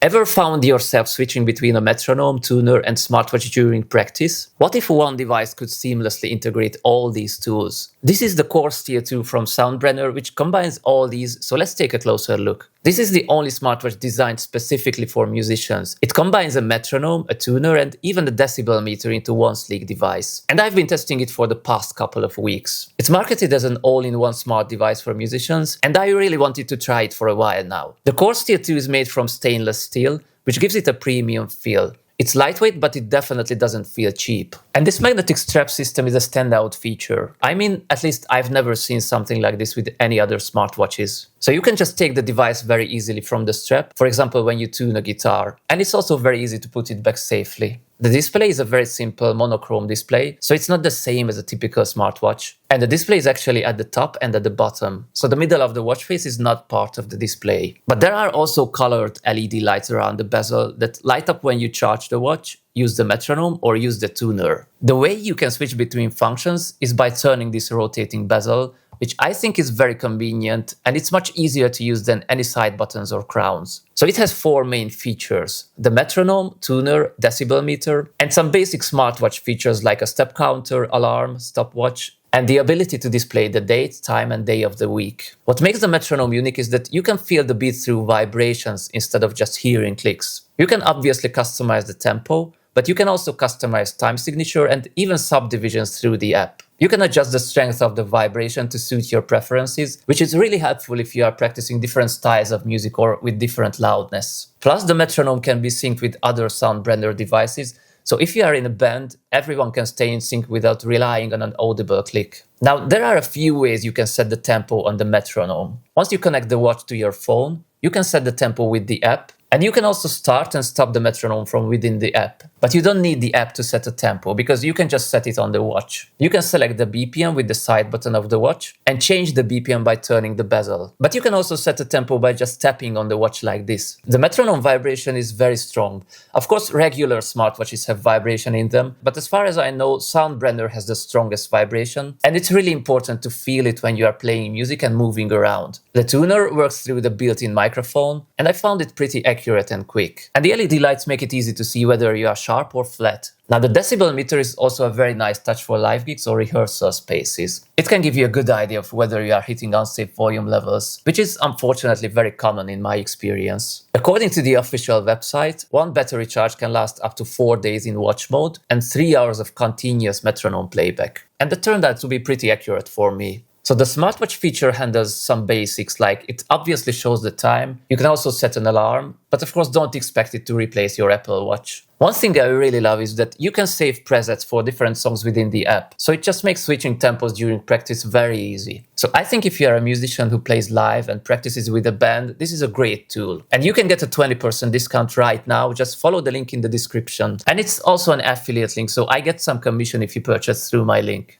Ever found yourself switching between a metronome, tuner, and smartwatch during practice? What if one device could seamlessly integrate all these tools? This is the Core Steel 2 from Soundbrenner, which combines all these, so let's take a closer look. This is the only smartwatch designed specifically for musicians. It combines a metronome, a tuner, and even the Decibel Meter into one sleek device. And I've been testing it for the past couple of weeks. It's marketed as an all-in-one smart device for musicians, and I really wanted to try it for a while now. The Core Steel 2 is made from stainless steel, which gives it a premium feel. It's lightweight, but it definitely doesn't feel cheap. And this magnetic strap system is a standout feature. I mean, at least I've never seen something like this with any other smartwatches. So you can just take the device very easily from the strap, for example when you tune a guitar. And it's also very easy to put it back safely. The display is a very simple monochrome display, so it's not the same as a typical smartwatch. And the display is actually at the top and at the bottom, so the middle of the watch face is not part of the display. But there are also colored LED lights around the bezel that light up when you charge the watch, use the metronome, or use the tuner. The way you can switch between functions is by turning this rotating bezel, which I think is very convenient, and it's much easier to use than any side buttons or crowns. So it has four main features: the metronome, tuner, decibel meter, and some basic smartwatch features like a step counter, alarm, stopwatch, and the ability to display the date, time, and day of the week. What makes the metronome unique is that you can feel the beat through vibrations instead of just hearing clicks. You can obviously customize the tempo, but you can also customize time signature and even subdivisions through the app. You can adjust the strength of the vibration to suit your preferences, which is really helpful if you are practicing different styles of music or with different loudness. Plus, the metronome can be synced with other Soundbrenner devices, so if you are in a band, everyone can stay in sync without relying on an audible click. Now, there are a few ways you can set the tempo on the metronome. Once you connect the watch to your phone, you can set the tempo with the app, and you can also start and stop the metronome from within the app. But you don't need the app to set a tempo, because you can just set it on the watch. You can select the BPM with the side button of the watch and change the BPM by turning the bezel. But you can also set a tempo by just tapping on the watch like this. The metronome vibration is very strong. Of course, regular smartwatches have vibration in them, but as far as I know, Soundbrenner has the strongest vibration, and it's really important to feel it when you are playing music and moving around. The tuner works through the built-in microphone, and I found it pretty accurate and quick. And the LED lights make it easy to see whether you are sharp or flat. Now, the decibel meter is also a very nice touch for live gigs or rehearsal spaces. It can give you a good idea of whether you are hitting unsafe volume levels, which is unfortunately very common in my experience. According to the official website, one battery charge can last up to 4 days in watch mode and 3 hours of continuous metronome playback. And that turned out to be pretty accurate for me. So the smartwatch feature handles some basics, like it obviously shows the time. You can also set an alarm, but of course don't expect it to replace your Apple Watch. One thing I really love is that you can save presets for different songs within the app, so it just makes switching tempos during practice very easy. So I think if you are a musician who plays live and practices with a band, this is a great tool. And you can get a 20% discount right now, just follow the link in the description. And it's also an affiliate link, so I get some commission if you purchase through my link.